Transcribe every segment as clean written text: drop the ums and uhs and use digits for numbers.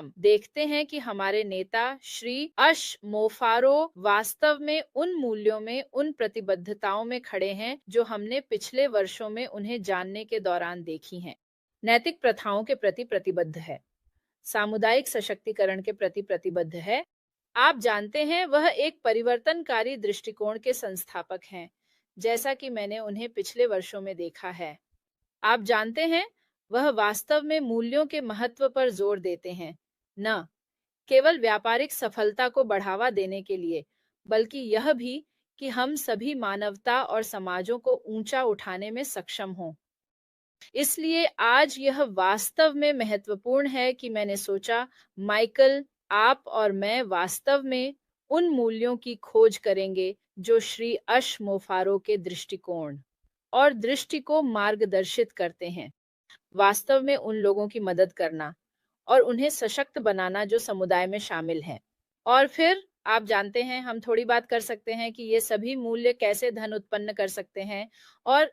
हम देखते हैं कि हमारे नेता श्री अश मोफारो वास्तव में उन मूल्यों में, उन प्रतिबद्धताओं में खड़े हैं जो हमने पिछले वर्षों में उन्हें जानने के दौरान देखी हैं। नैतिक प्रथाओं के प्रति प्रतिबद्ध है, सामुदायिक सशक्तिकरण के प्रति प्रतिबद्ध है। आप जानते हैं, वह एक परिवर्तनकारी दृष्टिकोण के संस्थापक हैं, जैसा कि मैंने उन्हें पिछले वर्षों में देखा है। आप जानते हैं, वह वास्तव में मूल्यों के महत्व पर जोर देते हैं, न केवल व्यापारिक सफलता को बढ़ावा देने के लिए, बल्कि यह भी कि हम सभी मानवता और समाजों को ऊंचा उठाने में सक्षम हों। इसलिए आज यह वास्तव में महत्वपूर्ण है कि मैंने सोचा, माइकल, आप और मैं वास्तव में उन मूल्यों की खोज करेंगे जो श्री अश मोफारो के दृष्टिकोण और दृष्टि को मार्गदर्शित करते हैं। वास्तव में उन लोगों की मदद करना और उन्हें सशक्त बनाना जो समुदाय में शामिल हैं। और फिर आप जानते हैं, हम थोड़ी बात कर सकते हैं कि ये सभी मूल्य कैसे धन उत्पन्न कर सकते हैं और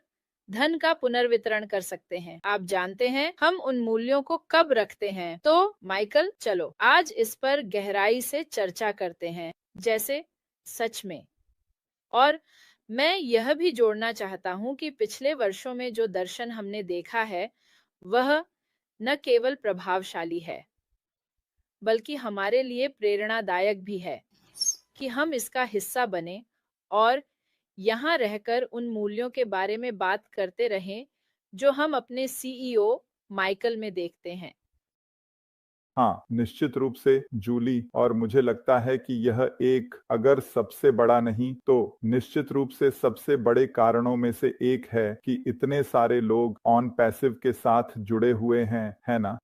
धन का पुनर्वितरण कर सकते हैं। आप जानते हैं, हम उन मूल्यों को कब रखते हैं। तो माइकल, चलो आज इस पर गहराई से चर्चा करते हैं, जैसे सच में। और मैं यह भी जोड़ना चाहता हूं कि पिछले वर्षों में जो दर्शन हमने देखा है, वह न केवल प्रभावशाली है, बल्कि हमारे लिए प्रेरणादायक भी है कि हम इसका हिस्सा बने और यहाँ रहकर उन मूल्यों के बारे में बात करते रहें जो हम अपने सीईओ माइकल में देखते हैं। हाँ, निश्चित रूप से जूली, और मुझे लगता है कि यह एक, अगर सबसे बड़ा नहीं तो निश्चित रूप से सबसे बड़े कारणों में से एक है कि इतने सारे लोग ऑन पैसिव के साथ जुड़े हुए हैं, है ना।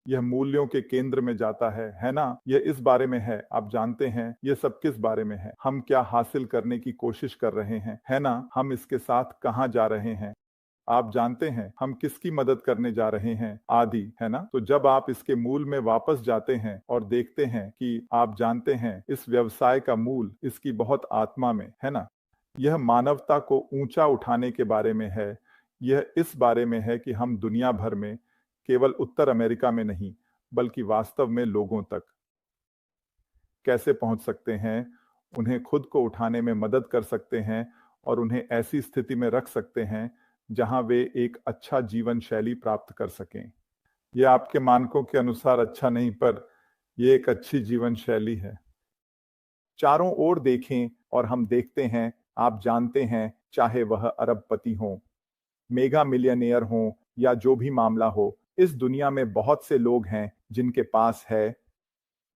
यह मूल्यों के केंद्र में जाता है ना। यह इस बारे में है, आप जानते हैं, यह सब किस बारे में है, हम क्या हासिल करने की कोशिश कर रहे हैं, है ना, हम इसके साथ कहाँ जा रहे हैं, आप जानते हैं, हम किसकी मदद करने जा रहे हैं, आदि, है ना। तो जब आप इसके मूल में वापस जाते हैं और देखते हैं कि आप जानते हैं इस व्यवसाय का मूल इसकी बहुत आत्मा में है ना। यह मानवता को ऊंचा उठाने के बारे में है। यह इस बारे में है कि हम दुनिया भर में, केवल उत्तर अमेरिका में नहीं, बल्कि वास्तव में लोगों तक कैसे पहुंच सकते हैं, उन्हें खुद को उठाने में मदद कर सकते हैं और उन्हें ऐसी स्थिति में रख सकते हैं जहां वे एक अच्छा जीवन शैली प्राप्त कर सकें। यह आपके मानकों के अनुसार अच्छा नहीं, पर यह एक अच्छी जीवन शैली है। चारों ओर देखें और हम देखते हैं, आप जानते हैं, चाहे वह अरबपति हों, मेगा मिलियनेयर हों या जो भी मामला हो, इस दुनिया में बहुत से लोग हैं जिनके पास है,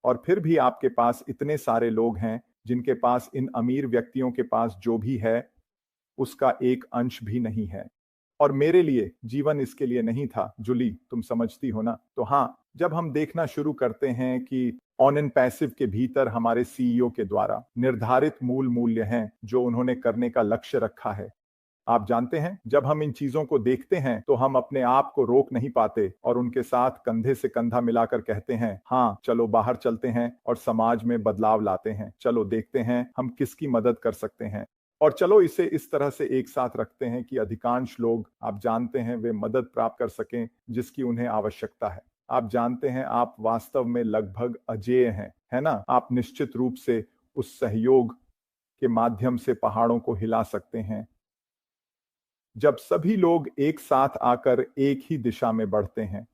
और फिर भी आपके पास इतने सारे लोग हैं जिनके पास इन अमीर व्यक्तियों के पास जो भी है उसका एक अंश भी नहीं है। और मेरे लिए जीवन इसके लिए नहीं था, जूली, तुम समझती हो ना। तो हाँ, जब हम देखना शुरू करते हैं कि ऑन एंड पैसिव के भीतर हमारे सीईओ के द्वारा निर्धारित मूल मूल्य हैं जो उन्होंने करने का लक्ष्य रखा है, आप जानते हैं, जब हम इन चीजों को देखते हैं तो हम अपने आप को रोक नहीं पाते और उनके साथ कंधे से कंधा मिलाकर कहते हैं, हाँ चलो बाहर चलते हैं और समाज में बदलाव लाते हैं, चलो देखते हैं हम किसकी मदद कर सकते हैं, और चलो इसे इस तरह से एक साथ रखते हैं कि अधिकांश लोग, आप जानते हैं, वे मदद प्राप्त कर सकें जिसकी उन्हें आवश्यकता है। आप जानते हैं, आप वास्तव में लगभग अजेय हैं, है ना। आप निश्चित रूप से उस सहयोग के माध्यम से पहाड़ों को हिला सकते हैं जब सभी लोग एक साथ आकर एक ही दिशा में बढ़ते हैं।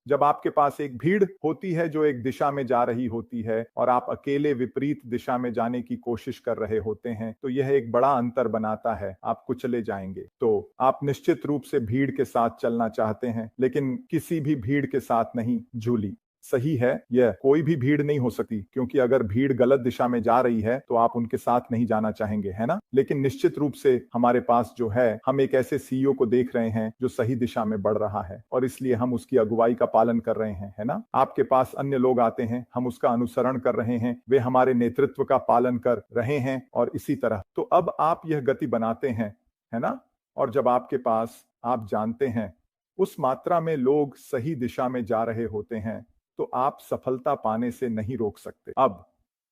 जब आपके पास एक भीड़ होती है जो एक दिशा में जा रही होती है और आप अकेले विपरीत दिशा में जाने की कोशिश कर रहे होते हैं, तो यह एक बड़ा अंतर बनाता है, आप कुचले जाएंगे। तो आप निश्चित रूप से भीड़ के साथ चलना चाहते हैं, लेकिन किसी भी भीड़ के साथ नहीं, जूली। सही है, यह कोई भी भीड़ नहीं हो सकती, क्योंकि अगर भीड़ गलत दिशा में जा रही है तो आप उनके साथ नहीं जाना चाहेंगे, है ना। लेकिन निश्चित रूप से हमारे पास जो है, हम एक ऐसे सीईओ को देख रहे हैं जो सही दिशा में बढ़ रहा है और इसलिए हम उसकी अगुवाई का पालन कर रहे हैं, है ना। आपके पास अन्य लोग आते हैं, हम उसका अनुसरण कर रहे हैं, वे हमारे नेतृत्व का पालन कर रहे हैं और इसी तरह। तो अब आप यह गति बनाते हैं, है ना। और जब आपके पास, आप जानते हैं, उस मात्रा में लोग सही दिशा में जा रहे होते हैं, तो आप सफलता पाने से नहीं रोक सकते। अब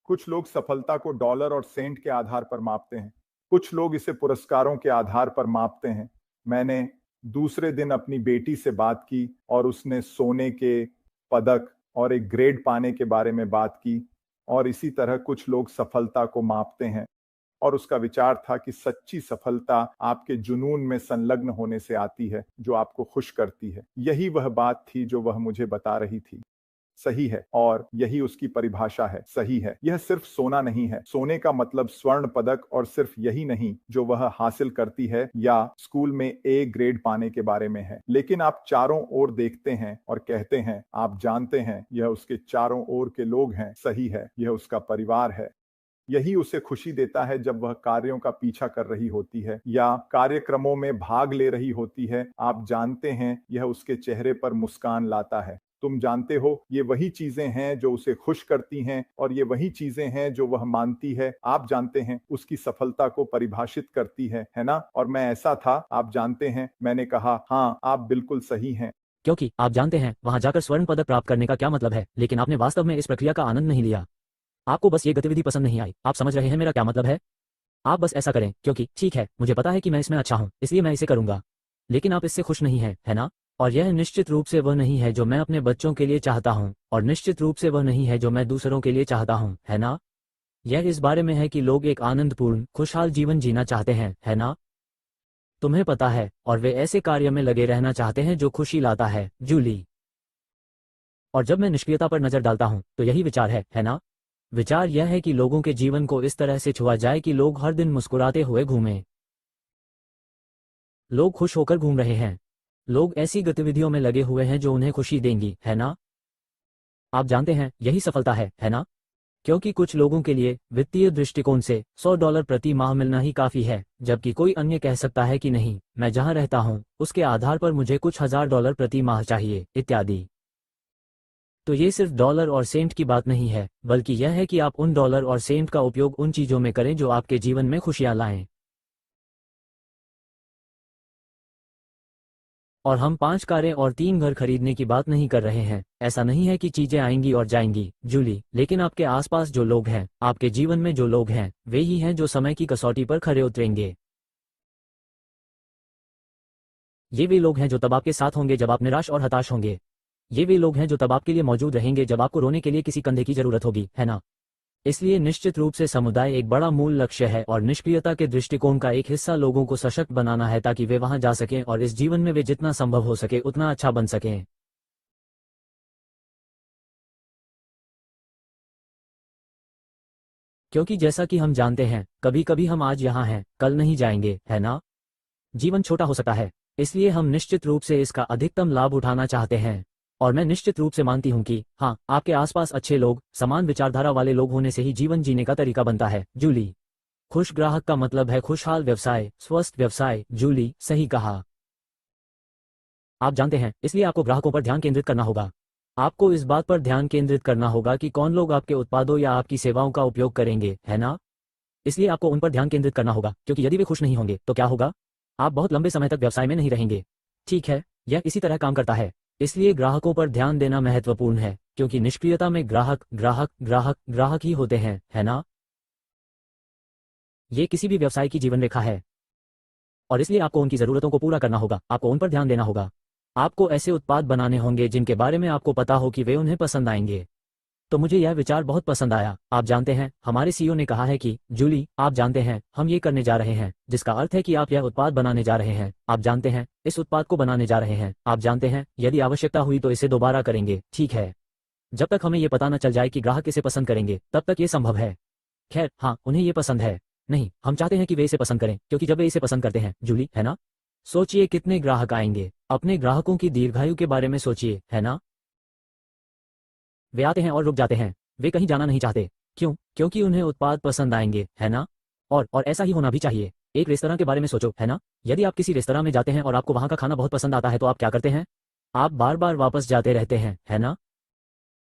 कुछ लोग सफलता को डॉलर और सेंट के आधार पर मापते हैं, कुछ लोग इसे पुरस्कारों के आधार पर मापते हैं। मैंने दूसरे दिन अपनी बेटी से बात की और उसने सोने के पदक और एक ग्रेड पाने के बारे में बात की, और इसी तरह कुछ लोग सफलता को मापते हैं, और उसका विचार था कि सच्ची सफलता आपके जुनून में संलग्न होने से आती है, जो आपको खुश करती है। यही वह बात थी जो वह मुझे बता रही थी। सही है, और यही उसकी परिभाषा है, सही है। यह सिर्फ सोना नहीं है, सोने का मतलब स्वर्ण पदक, और सिर्फ यही नहीं जो वह हासिल करती है या स्कूल में ए ग्रेड पाने के बारे में है। लेकिन आप चारों ओर देखते हैं और कहते हैं, आप जानते हैं यह उसके चारों ओर के लोग हैं। सही है, यह उसका परिवार है। यही उसे खुशी देता है जब वह कार्यों का पीछा कर रही होती है या कार्यक्रमों में भाग ले रही होती है। आप जानते हैं यह उसके चेहरे पर मुस्कान लाता है। तुम जानते हो ये वही चीजें हैं जो उसे खुश करती हैं, और ये वही चीजें हैं जो वह मानती है, आप जानते हैं, उसकी सफलता को परिभाषित करती है ना? और मैं ऐसा था, आप जानते हैं। मैंने कहा, हाँ, आप बिल्कुल सही हैं। क्योंकि आप जानते हैं वहां जाकर स्वर्ण पदक प्राप्त करने का क्या मतलब है, लेकिन आपने वास्तव में इस प्रक्रिया का आनंद नहीं लिया। आपको बस ये गतिविधि पसंद नहीं आई। आप समझ रहे हैं मेरा क्या मतलब है? आप बस ऐसा करें क्योंकि ठीक है, मुझे पता है कि मैं इसमें अच्छा हूं, इसलिए मैं इसे करूंगा। लेकिन आप इससे खुश नहीं हैं, है ना? और यह निश्चित रूप से वह नहीं है जो मैं अपने बच्चों के लिए चाहता हूं, और निश्चित रूप से वह नहीं है जो मैं दूसरों के लिए चाहता हूं, है ना? यह इस बारे में है कि लोग एक आनंदपूर्ण, खुशहाल जीवन जीना चाहते हैं, है ना? तुम्हें पता है, और वे ऐसे कार्य में लगे रहना चाहते हैं जो खुशी लाता है, जूली। और जब मैं निष्क्रियता पर नजर डालता हूं, तो यही विचार है ना? विचार यह है कि लोगों के जीवन को इस तरह से छुआ जाए कि लोग हर दिन मुस्कुराते हुए घूमें। लोग खुश होकर घूम रहे हैं। लोग ऐसी गतिविधियों में लगे हुए हैं जो उन्हें खुशी देंगी, है ना? आप जानते हैं यही सफलता है ना? क्योंकि कुछ लोगों के लिए वित्तीय दृष्टिकोण से $100 प्रति माह मिलना ही काफी है, जबकि कोई अन्य कह सकता है कि नहीं, मैं जहां रहता हूं उसके आधार पर मुझे कुछ $1000 प्रति माह चाहिए, इत्यादि। तो ये सिर्फ डॉलर और सेंट की बात नहीं है, बल्कि यह है कि आप उन डॉलर और सेंट का उपयोग उन चीजों में करें जो आपके जीवन में खुशियां लाएं। और हम 5 कारें और 3 घर खरीदने की बात नहीं कर रहे हैं। ऐसा नहीं है कि चीजें आएंगी और जाएंगी, जूली, लेकिन आपके आसपास जो लोग हैं, आपके जीवन में जो लोग हैं, वे ही हैं जो समय की कसौटी पर खरे उतरेंगे। ये वे लोग हैं जो तब आपके साथ होंगे जब आप निराश और हताश होंगे। ये वे लोग हैं जो तब आपके लिए मौजूद रहेंगे जब आपको रोने के लिए किसी कंधे की जरूरत होगी, है ना? इसलिए निश्चित रूप से समुदाय एक बड़ा मूल लक्ष्य है, और निष्क्रियता के दृष्टिकोण का एक हिस्सा लोगों को सशक्त बनाना है ताकि वे वहां जा सकें और इस जीवन में वे जितना संभव हो सके उतना अच्छा बन सकें। क्योंकि जैसा कि हम जानते हैं, कभी कभी हम आज यहाँ हैं, कल नहीं जाएंगे, है ना? जीवन छोटा हो सकता है, इसलिए हम निश्चित रूप से इसका अधिकतम लाभ उठाना चाहते हैं। और मैं निश्चित रूप से मानती हूं कि हाँ, आपके आसपास अच्छे लोग, समान विचारधारा वाले लोग होने से ही जीवन जीने का तरीका बनता है, जूली। खुश ग्राहक का मतलब है खुशहाल व्यवसाय, स्वस्थ व्यवसाय, जूली, सही कहा। आप जानते हैं, इसलिए आपको ग्राहकों पर ध्यान केंद्रित करना होगा। आपको इस बात पर ध्यान केंद्रित करना होगा कि कौन लोग आपके उत्पादों या आपकी सेवाओं का उपयोग करेंगे, है ना? इसलिए आपको उन पर ध्यान केंद्रित करना होगा, क्योंकि यदि वे खुश नहीं होंगे तो क्या होगा? आप बहुत लंबे समय तक व्यवसाय में नहीं रहेंगे। ठीक है, यह इसी तरह काम करता है। इसलिए ग्राहकों पर ध्यान देना महत्वपूर्ण है, क्योंकि निष्क्रियता में ग्राहक ग्राहक ग्राहक ग्राहक ही होते हैं, है ना? ये किसी भी व्यवसाय की जीवन रेखा है, और इसलिए आपको उनकी जरूरतों को पूरा करना होगा, आपको उन पर ध्यान देना होगा। आपको ऐसे उत्पाद बनाने होंगे जिनके बारे में आपको पता हो कि वे उन्हें पसंद आएंगे। तो मुझे यह विचार बहुत पसंद आया। आप जानते हैं, हमारे सीईओ ने कहा है कि जूली, आप जानते हैं, हम ये करने जा रहे हैं, जिसका अर्थ है कि आप यह उत्पाद बनाने जा रहे हैं। आप जानते हैं, इस उत्पाद को बनाने जा रहे हैं। आप जानते हैं, यदि आवश्यकता हुई तो इसे दोबारा करेंगे, ठीक है? जब तक हमें यह पता न चल जाए कि ग्राहक इसे पसंद करेंगे, तब तक ये संभव है। खैर, हाँ, उन्हें ये पसंद है। नहीं, हम चाहते हैं कि वे इसे पसंद करें, क्योंकि जब वे इसे पसंद करते हैं, जूली, है ना? सोचिए कितने ग्राहक आएंगे। अपने ग्राहकों की दीर्घायु के बारे में सोचिए, है ना? वे आते हैं और रुक जाते हैं, वे कहीं जाना नहीं चाहते। क्यों? क्योंकि उन्हें उत्पाद पसंद आएंगे, है ना? और ऐसा ही होना भी चाहिए। एक रेस्तरां के बारे में सोचो, है ना? यदि आप किसी रेस्तरां में जाते हैं और आपको वहां का खाना बहुत पसंद आता है तो आप क्या करते हैं? आप बार बार वापस जाते रहते हैं, है ना?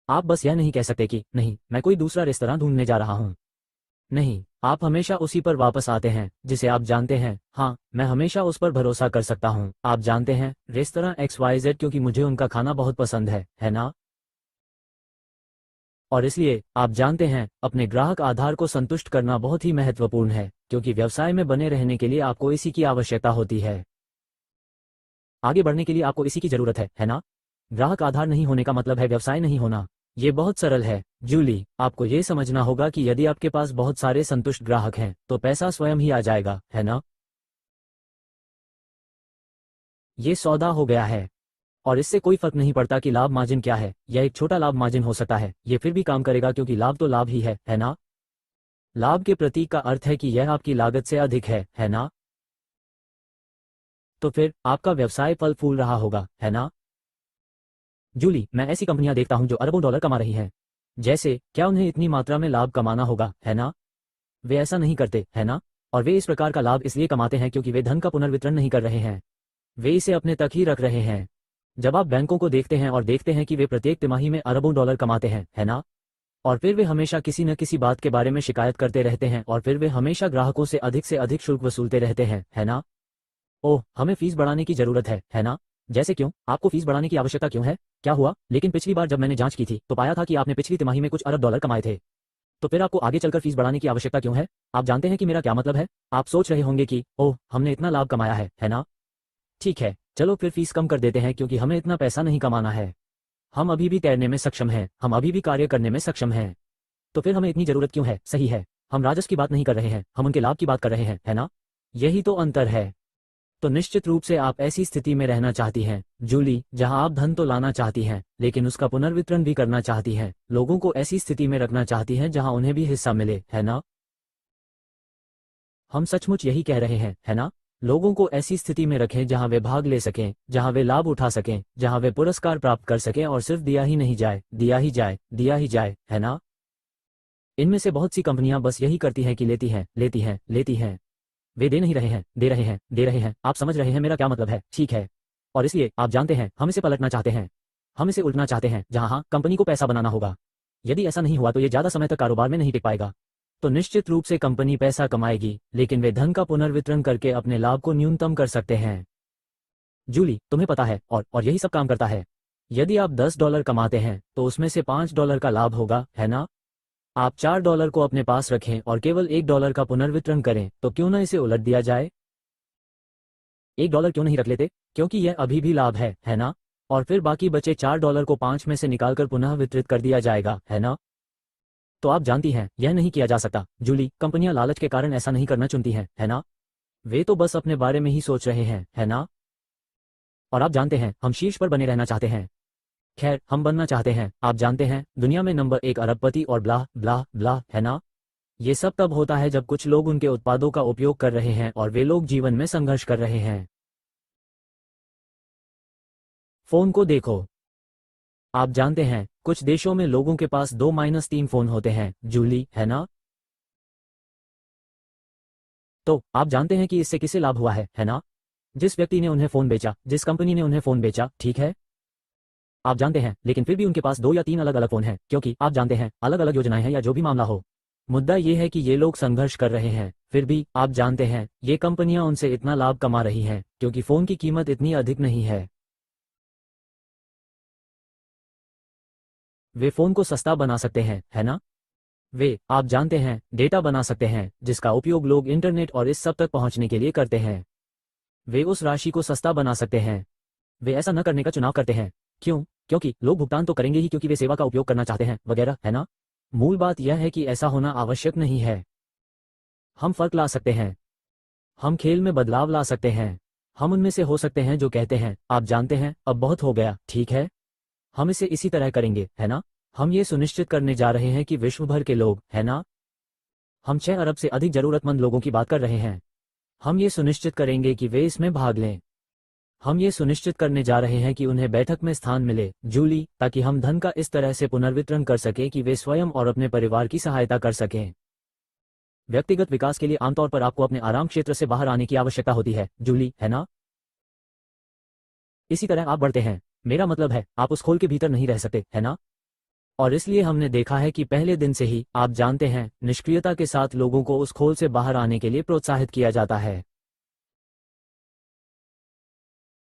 आप बस यह नहीं कह सकते कि नहीं, मैं कोई दूसरा रेस्तरां ढूंढने जा रहा हूं। नहीं, आप हमेशा उसी पर वापस आते हैं जिसे आप जानते हैं, हाँ, मैं हमेशा उस पर भरोसा कर सकता हूं। आप जानते हैं, रेस्तरां XYZ, क्योंकि मुझे उनका खाना बहुत पसंद है ना? और इसलिए आप जानते हैं, अपने ग्राहक आधार को संतुष्ट करना बहुत ही महत्वपूर्ण है, क्योंकि व्यवसाय में बने रहने के लिए आपको इसी की आवश्यकता होती है। आगे बढ़ने के लिए आपको इसी की जरूरत है ना? ग्राहक आधार नहीं होने का मतलब है व्यवसाय नहीं होना। ये बहुत सरल है जूली, आपको ये समझना होगा कि यदि आपके पास बहुत सारे संतुष्ट ग्राहक हैं तो पैसा स्वयं ही आ जाएगा, है ना? ये सौदा हो गया है और इससे कोई फर्क नहीं पड़ता कि लाभ मार्जिन क्या है। यह एक छोटा लाभ मार्जिन हो सकता है, ये फिर भी काम करेगा क्योंकि लाभ तो लाभ ही है ना? लाभ के प्रतीक का अर्थ है कि यह आपकी लागत से अधिक है ना? तो फिर आपका व्यवसाय फल फूल रहा होगा, है ना? जूली, मैं ऐसी कंपनियां देखता हूं जो अरबों डॉलर कमा रही हैं। जैसे क्या उन्हें इतनी मात्रा में लाभ कमाना होगा, है ना? वे ऐसा नहीं करते, है ना? और वे इस प्रकार का लाभ इसलिए कमाते हैं क्योंकि वे धन का पुनर्वितरण नहीं कर रहे हैं, वे इसे अपने तक ही रख रहे हैं। जब आप बैंकों को देखते हैं और देखते हैं कि वे प्रत्येक तिमाही में अरबों डॉलर कमाते हैं, है ना? और फिर वे हमेशा किसी न किसी बात के बारे में शिकायत करते रहते हैं और फिर वे हमेशा ग्राहकों से अधिक शुल्क वसूलते रहते हैं, है ना? ओह, हमें फीस बढ़ाने की जरूरत है ना? जैसे क्यों? आपको फीस बढ़ाने की आवश्यकता क्यों है? क्या हुआ? लेकिन पिछली बार जब मैंने जांच की थी तो पाया था कि आपने पिछली तिमाही में कुछ अरब डॉलर कमाए थे। तो फिर आपको आगे चलकर फीस बढ़ाने की आवश्यकता क्यों है? आप जानते हैं कि मेरा क्या मतलब है? आप सोच रहे होंगे कि ओह, हमने इतना लाभ कमाया है ना? ठीक है, चलो फिर फीस कम कर देते हैं क्योंकि हमें इतना पैसा नहीं कमाना है। हम अभी भी तैरने में सक्षम हैं, हम अभी भी कार्य करने में सक्षम हैं। तो फिर हमें इतनी जरूरत क्यों है? सही है, हम राजस्व की बात नहीं कर रहे हैं, हम उनके लाभ की बात कर रहे हैं, है ना? यही तो अंतर है। तो निश्चित रूप से आप ऐसी स्थिति में रहना चाहती हैं जूली, जहां आप धन तो लाना चाहती हैं लेकिन उसका पुनर्वितरण भी करना चाहती हैं। लोगों को ऐसी स्थिति में रखना चाहती हैं जहां उन्हें भी हिस्सा मिले, है ना? हम सचमुच यही कह रहे हैं, है ना? लोगों को ऐसी स्थिति में रखें जहां वे भाग ले सकें, जहां वे लाभ उठा सकें, जहां वे पुरस्कार प्राप्त कर सकें और सिर्फ दिया ही नहीं जाए, दिया ही जाए, दिया ही जाए, है ना? इनमें से बहुत सी कंपनियां बस यही करती हैं कि लेती हैं, लेती हैं, लेती हैं। वे दे नहीं रहे हैं, दे रहे हैं, दे रहे हैं। आप समझ रहे हैं मेरा क्या मतलब है? ठीक है। और इसलिए आप जानते हैं हम इसे पलटना चाहते हैं, हम इसे उल्टना चाहते हैं जहां हाँ कंपनी को पैसा बनाना होगा। यदि ऐसा नहीं हुआ तो ये ज्यादा समय तक कारोबार में नहीं टिक पाएगा। तो निश्चित रूप से कंपनी पैसा कमाएगी लेकिन वे धन का पुनर्वितरण करके अपने लाभ को न्यूनतम कर सकते हैं। जूली, तुम्हें पता है और यही सब काम करता है। यदि आप $10 कमाते हैं तो उसमें से $5 का लाभ होगा, है ना? आप $4 को अपने पास रखें और केवल $1 का पुनर्वितरण करें, तो क्यों ना इसे उलट दिया जाए? $1 क्यों नहीं रख लेते? क्योंकि यह अभी भी लाभ है ना? और फिर बाकी बचे $4 को 5 में से निकालकर पुनः वितरित कर दिया जाएगा, है ना? तो आप जानती हैं यह नहीं किया जा सकता जूली, कंपनियां लालच के कारण ऐसा नहीं करना चुनती हैं, है ना? वे तो बस अपने बारे में ही सोच रहे हैं, है ना? और आप जानते हैं हम शीर्ष पर बने रहना चाहते हैं। खैर, हम बनना चाहते हैं, आप जानते हैं, दुनिया में नंबर 1 अरबपति और ब्ला ब्ला ब्ला, है ना? ये सब तब होता है जब कुछ लोग उनके उत्पादों का उपयोग कर रहे हैं और वे लोग जीवन में संघर्ष कर रहे हैं। फोन को देखो। आप जानते हैं कुछ देशों में लोगों के पास 2-3 फोन होते हैं जूली, है ना? तो आप जानते हैं कि इससे किसे लाभ हुआ है ना? जिस व्यक्ति ने उन्हें फोन बेचा, जिस कंपनी ने उन्हें फोन बेचा, ठीक है? आप जानते हैं, लेकिन फिर भी उनके पास 2 या 3 अलग अलग फोन हैं क्योंकि आप जानते हैं अलग अलग योजनाएं हैं या जो भी मामला हो। मुद्दा ये है कि ये लोग संघर्ष कर रहे हैं, फिर भी आप जानते हैं ये कंपनियां उनसे इतना लाभ कमा रही हैं क्योंकि फोन की कीमत इतनी अधिक नहीं है। वे फोन को सस्ता बना सकते हैं, है ना? वे, आप जानते हैं, डेटा बना सकते हैं जिसका उपयोग लोग इंटरनेट और इस सब तक पहुंचने के लिए करते हैं। वे उस राशि को सस्ता बना सकते हैं। वे ऐसा न करने का चुनाव करते हैं। क्यों? क्योंकि लोग भुगतान तो करेंगे ही क्योंकि वे सेवा का उपयोग करना चाहते हैं वगैरह, है ना? मूल बात यह है कि ऐसा होना आवश्यक नहीं है। हम फर्क ला सकते हैं, हम खेल में बदलाव ला सकते हैं। हम उनमें से हो सकते हैं जो कहते हैं आप जानते हैं अब बहुत हो गया, ठीक है, हम इसे इसी तरह करेंगे, है ना? हम ये सुनिश्चित करने जा रहे हैं कि विश्व भर के लोग, है ना? हम 6 अरब से अधिक जरूरतमंद लोगों की बात कर रहे हैं। हम ये सुनिश्चित करेंगे कि वे इसमें भाग लें। हम ये सुनिश्चित करने जा रहे हैं कि उन्हें बैठक में स्थान मिले जूली, ताकि हम धन का इस तरह से पुनर्वितरण कर सकें कि वे स्वयं और अपने परिवार की सहायता कर सकें। व्यक्तिगत विकास के लिए आमतौर पर आपको अपने आराम क्षेत्र से बाहर आने की आवश्यकता होती है जूली, है ना? इसी तरह आप बढ़ते हैं, मेरा मतलब है आप उस खोल के भीतर नहीं रह सकते, है ना? और इसलिए हमने देखा है कि पहले दिन से ही आप जानते हैं निष्क्रियता के साथ लोगों को उस खोल से बाहर आने के लिए प्रोत्साहित किया जाता है।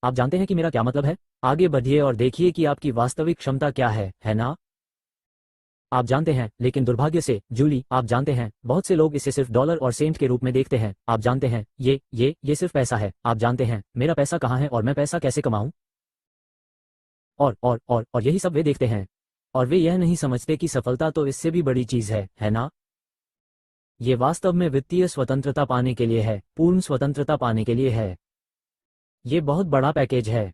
आप जानते हैं कि मेरा क्या मतलब है? आगे बढ़िए और देखिए कि आपकी वास्तविक क्षमता क्या है ना? आप जानते हैं, लेकिन दुर्भाग्य से जूली, आप जानते हैं बहुत से लोग इसे सिर्फ डॉलर और सेंट के रूप में देखते हैं। आप जानते हैं ये सिर्फ पैसा है। आप जानते हैं मेरा पैसा कहाँ है और मैं पैसा कैसे कमाऊं? और यही सब वे देखते हैं, और वे यह नहीं समझते कि सफलता तो इससे भी बड़ी चीज है ना? ये वास्तव में वित्तीय स्वतंत्रता पाने के लिए है, पूर्ण स्वतंत्रता पाने के लिए है। ये बहुत बड़ा पैकेज है।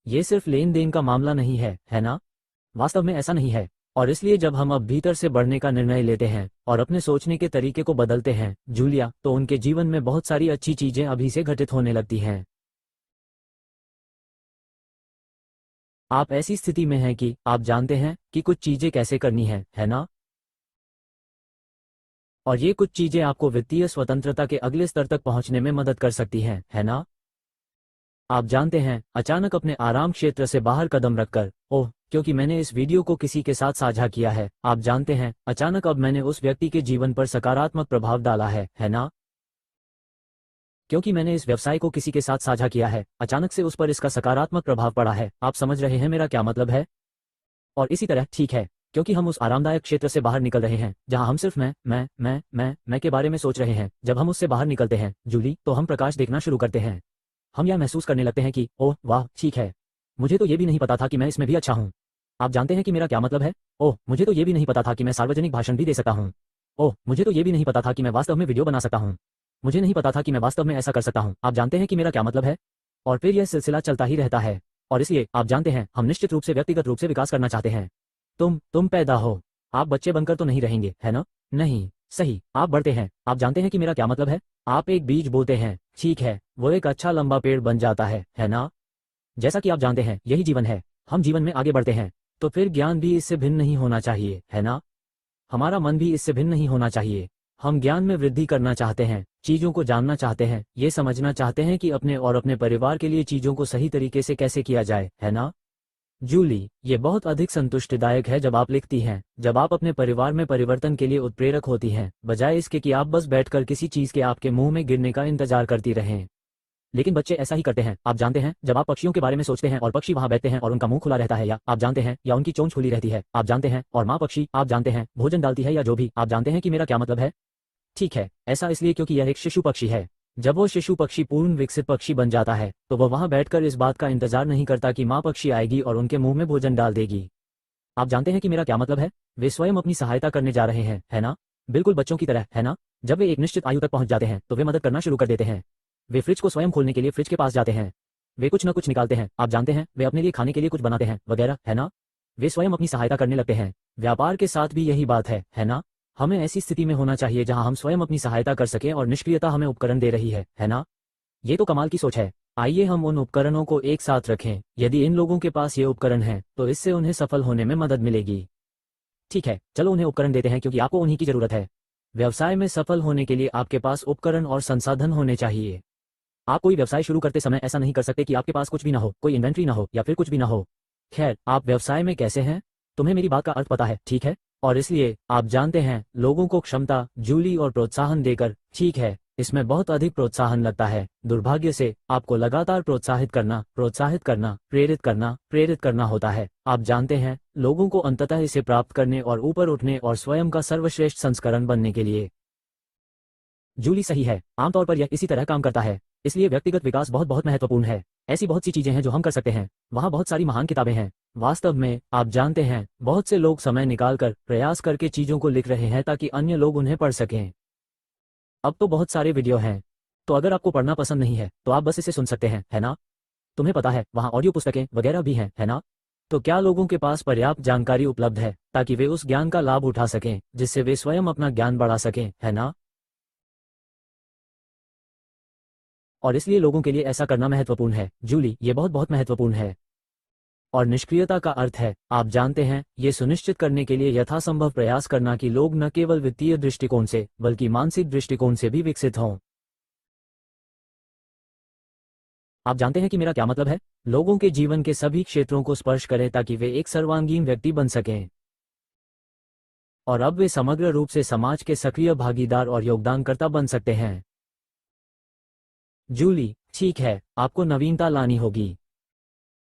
ये सिर्फ लेन देन का मामला नहीं है ना? वास्तव में ऐसा नहीं है। और इसलिए जब हम अब भीतर से बढ़ने का निर्णय लेते हैं और अपने सोचने के तरीके को बदलते हैं, जूलिया, तो उनके जीवन में बहुत सारी अच्छी चीजें अभी से घटित होने लगती हैं। आप ऐसी स्थिति में हैं कि आप जानते हैं कि कुछ चीजें कैसे करनी है ना? और ये कुछ चीजें आपको वित्तीय स्वतंत्रता के अगले स्तर तक पहुंचने में मदद कर सकती हैं, है ना? आप जानते हैं, अचानक अपने आराम क्षेत्र से बाहर कदम रखकर, ओह, क्योंकि मैंने इस वीडियो को किसी के साथ साझा किया है, आप जानते हैं, अचानक अब मैंने उस व्यक्ति के जीवन पर सकारात्मक प्रभाव डाला है ना? क्योंकि मैंने इस व्यवसाय को किसी के साथ साझा किया है, अचानक से उस पर इसका सकारात्मक प्रभाव पड़ा है। आप समझ रहे हैं मेरा क्या मतलब है? और इसी तरह, ठीक है, क्योंकि हम उस आरामदायक क्षेत्र से बाहर निकल रहे हैं जहां हम सिर्फ मैं के बारे में सोच रहे हैं। जब हम उससे बाहर निकलते हैं, जूली, तो हम प्रकाश देखना शुरू करते हैं। हम यह महसूस करने लगते हैं कि ओह वाह, ठीक है, मुझे तो ये भी नहीं पता था कि मैं इसमें भी अच्छा हूँ। आप जानते हैं कि मेरा क्या मतलब है? ओह, मुझे तो ये भी नहीं पता था कि मैं सार्वजनिक भाषण भी दे सकता हूँ। ओह, मुझे तो ये भी नहीं पता था कि मैं वास्तव में वीडियो बना सकता हूँ। मुझे नहीं पता था कि मैं वास्तव में ऐसा कर सकता हूँ। आप जानते हैं कि मेरा क्या मतलब है? और फिर यह सिलसिला चलता ही रहता है। और इसलिए आप जानते हैं, हम निश्चित रूप से व्यक्तिगत रूप से विकास करना चाहते हैं। तुम पैदा हो, आप बच्चे बनकर तो नहीं रहेंगे, है ना? नहीं, सही, आप बढ़ते हैं। आप जानते हैं कि मेरा क्या मतलब है? आप एक बीज बोते हैं, ठीक है, वो एक अच्छा लंबा पेड़ बन जाता है ना? जैसा कि आप जानते हैं, यही जीवन है। हम जीवन में आगे बढ़ते हैं, तो फिर ज्ञान भी इससे भिन्न नहीं होना चाहिए, है ना? हमारा मन भी इससे भिन्न नहीं होना चाहिए। हम ज्ञान में वृद्धि करना चाहते हैं, चीजों को जानना चाहते हैं, ये समझना चाहते हैं कि अपने और अपने परिवार के लिए चीजों को सही तरीके से कैसे किया जाए, है ना? जूली, ये बहुत अधिक संतुष्टिदायक है जब आप लिखती हैं, जब आप अपने परिवार में परिवर्तन के लिए उत्प्रेरक होती हैं, बजाय इसके कि आप बस बैठकर किसी चीज के आपके मुंह में गिरने का इंतजार करती रहें। लेकिन बच्चे ऐसा ही करते हैं। आप जानते हैं, जब आप पक्षियों के बारे में सोचते हैं और पक्षी वहां बैठते हैं और उनका मुंह खुला रहता है, या आप जानते हैं, या उनकी चोंच खुली रहती है, आप जानते हैं, और माँ पक्षी, आप जानते हैं, भोजन डालती है, या जो भी, आप जानते हैं कि मेरा क्या मतलब है? ठीक है, ऐसा इसलिए क्योंकि यह एक शिशु पक्षी है। जब वो शिशु पक्षी पूर्ण विकसित पक्षी बन जाता है, तो वह वहां बैठकर इस बात का इंतजार नहीं करता कि माँ पक्षी आएगी और उनके मुंह में भोजन डाल देगी। आप जानते हैं कि मेरा क्या मतलब है? वे स्वयं अपनी सहायता करने जा रहे हैं, है ना? बिल्कुल बच्चों की तरह, है ना? जब वे एक निश्चित आयु तक पहुंच जाते हैं, तो वे मदद करना शुरू कर देते हैं। वे फ्रिज को स्वयं खोलने के लिए फ्रिज के पास जाते हैं। वे कुछ न कुछ निकालते हैं, आप जानते हैं, वे अपने लिए खाने के लिए कुछ बनाते हैं, वगैरह, है ना? वे स्वयं अपनी सहायता करने लगते हैं। व्यापार के साथ भी यही बात है ना? हमें ऐसी स्थिति में होना चाहिए जहां हम स्वयं अपनी सहायता कर सकें और निष्क्रियता हमें उपकरण दे रही है ना? ये तो कमाल की सोच है। आइए हम उन उपकरणों को एक साथ रखें। यदि इन लोगों के पास ये उपकरण हैं, तो इससे उन्हें सफल होने में मदद मिलेगी। ठीक है, चलो उन्हें उपकरण देते हैं क्योंकि आपको उन्हीं की जरूरत है। व्यवसाय में सफल होने के लिए आपके पास उपकरण और संसाधन होने चाहिए। आप कोई व्यवसाय शुरू करते समय ऐसा नहीं कर सकते कि आपके पास कुछ भी ना हो, कोई इन्वेंट्री ना हो, या फिर कुछ भी ना हो। खैर, आप व्यवसाय में कैसे हैं? तुम्हें मेरी बात का अर्थ पता है, ठीक है? और इसलिए आप जानते हैं, लोगों को क्षमता, जूली, और प्रोत्साहन देकर, ठीक है, इसमें बहुत अधिक प्रोत्साहन लगता है। दुर्भाग्य से आपको लगातार प्रोत्साहित करना, प्रेरित करना होता है। आप जानते हैं, लोगों को अंततः इसे प्राप्त करने और ऊपर उठने और स्वयं का सर्वश्रेष्ठ संस्करण बनने के लिए। जूली सही है, आमतौर पर यह इसी तरह काम करता है। इसलिए व्यक्तिगत विकास बहुत बहुत महत्वपूर्ण है। ऐसी बहुत सी चीजें हैं जो हम कर सकते हैं। वहाँ बहुत सारी महान किताबें हैं। वास्तव में, आप जानते हैं, बहुत से लोग समय निकालकर, प्रयास करके चीजों को लिख रहे हैं ताकि अन्य लोग उन्हें पढ़ सकें। अब तो बहुत सारे वीडियो हैं, तो अगर आपको पढ़ना पसंद नहीं है, तो आप बस इसे सुन सकते हैं, है ना? तुम्हें पता है, वहाँ ऑडियो पुस्तकें वगैरह भी हैं, है ना? तो क्या लोगों के पास पर्याप्त जानकारी उपलब्ध है ताकि वे उस ज्ञान का लाभ उठा सकें, जिससे वे स्वयं अपना ज्ञान बढ़ा सकें, है ना? और इसलिए लोगों के लिए ऐसा करना महत्वपूर्ण है। जूली, ये बहुत बहुत महत्वपूर्ण है। और निष्क्रियता का अर्थ है, आप जानते हैं, ये सुनिश्चित करने के लिए यथासंभव प्रयास करना कि लोग न केवल वित्तीय दृष्टिकोण से, बल्कि मानसिक दृष्टिकोण से भी विकसित हों। आप जानते हैं कि मेरा क्या मतलब है? लोगों के जीवन के सभी क्षेत्रों को स्पर्श करें ताकि वे एक सर्वांगीण व्यक्ति बन सकें। और अब वे समग्र रूप से समाज के सक्रिय भागीदार और योगदानकर्ता बन सकते हैं। जूली, ठीक है, आपको नवीनता लानी होगी,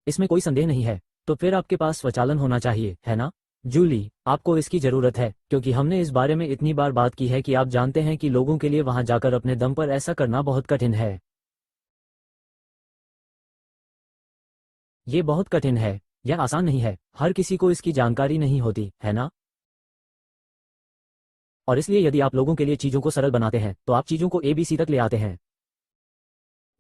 इसमें कोई संदेह नहीं है। तो फिर आपके पास स्वचालन होना चाहिए, है ना? जूली, आपको इसकी जरूरत है, क्योंकि हमने इस बारे में इतनी बार बात की है कि आप जानते हैं कि लोगों के लिए वहां जाकर अपने दम पर ऐसा करना बहुत कठिन है। ये बहुत कठिन है, यह आसान नहीं है, हर किसी को इसकी जानकारी नहीं होती, है ना? और इसलिए यदि आप लोगों के लिए चीजों को सरल बनाते हैं, तो आप चीजों को ABC तक ले आते हैं।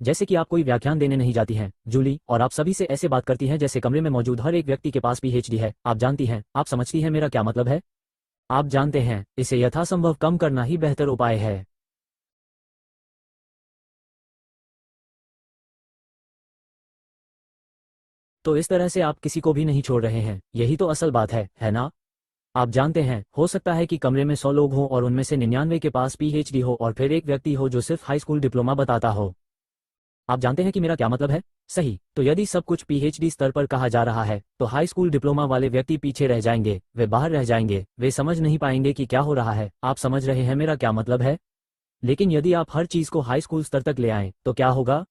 जैसे कि आप कोई व्याख्यान देने नहीं जाती हैं, जूली, और आप सभी से ऐसे बात करती हैं जैसे कमरे में मौजूद हर एक व्यक्ति के पास PhD है। आप जानती हैं, आप समझती हैं मेरा क्या मतलब है? आप जानते हैं, इसे यथासंभव कम करना ही बेहतर उपाय है। तो इस तरह से आप किसी को भी नहीं छोड़ रहे हैं, यही तो असल बात है ना? आप जानते हैं, हो सकता है कि कमरे में 100 लोग हों और उनमें से 99 के पास PhD हो और फिर एक व्यक्ति हो जो सिर्फ हाई स्कूल डिप्लोमा बताता हो। आप जानते हैं कि मेरा क्या मतलब है? सही, तो यदि सब कुछ PhD स्तर पर कहा जा रहा है, तो हाई स्कूल डिप्लोमा वाले व्यक्ति पीछे रह जाएंगे, वे बाहर रह जाएंगे, वे समझ नहीं पाएंगे कि क्या हो रहा है। आप समझ रहे हैं मेरा क्या मतलब है? लेकिन यदि आप हर चीज को हाई स्कूल स्तर तक ले आएं, तो क्या होगा?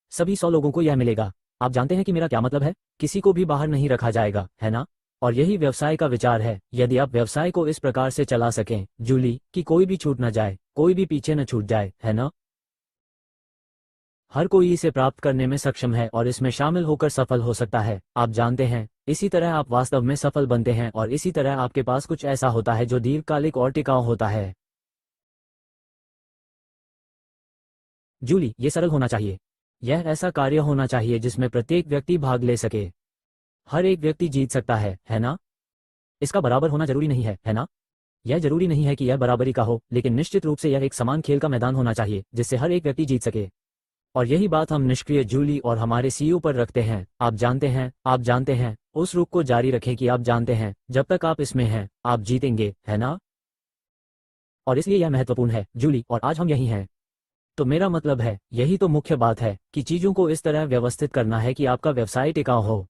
सभी 100 लोगों को यह मिलेगा। आप जानते हैं कि मेरा क्या मतलब है? किसी को भी बाहर नहीं रखा जाएगा, है ना? और यही व्यवसाय का विचार है। यदि आप व्यवसाय को इस प्रकार से चला सकें, जूली, कि कोई भी छूट न जाए, कोई भी पीछे न छूट जाए, है ना? हर कोई इसे प्राप्त करने में सक्षम है और इसमें शामिल होकर सफल हो सकता है। आप जानते हैं, इसी तरह आप वास्तव में सफल बनते हैं और इसी तरह आपके पास कुछ ऐसा होता है जो दीर्घकालिक और टिकाऊ होता है। जूली, ये सरल होना चाहिए। यह ऐसा कार्य होना चाहिए जिसमें प्रत्येक व्यक्ति भाग ले सके। हर एक व्यक्ति जीत सकता है ना? इसका बराबर होना जरूरी नहीं है ना? यह जरूरी नहीं है कि यह बराबरी का हो, लेकिन निश्चित रूप से यह एक समान खेल का मैदान होना चाहिए जिससे हर एक व्यक्ति जीत सके। और यही बात हम निष्क्रिय जूली और हमारे CEO पर रखते हैं। आप जानते हैं, उस रुख को जारी रखें कि आप जानते हैं, जब तक आप इसमें हैं, आप जीतेंगे, है ना? और इसलिए यह महत्वपूर्ण है, जूली, और आज हम यही हैं। तो मेरा मतलब है, यही तो मुख्य बात है कि चीजों को इस तरह व्यवस्थित करना है कि आपका व्यवसाय टिकाऊ हो।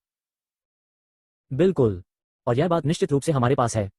बिल्कुल। और यह बात निश्चित रूप से हमारे पास है।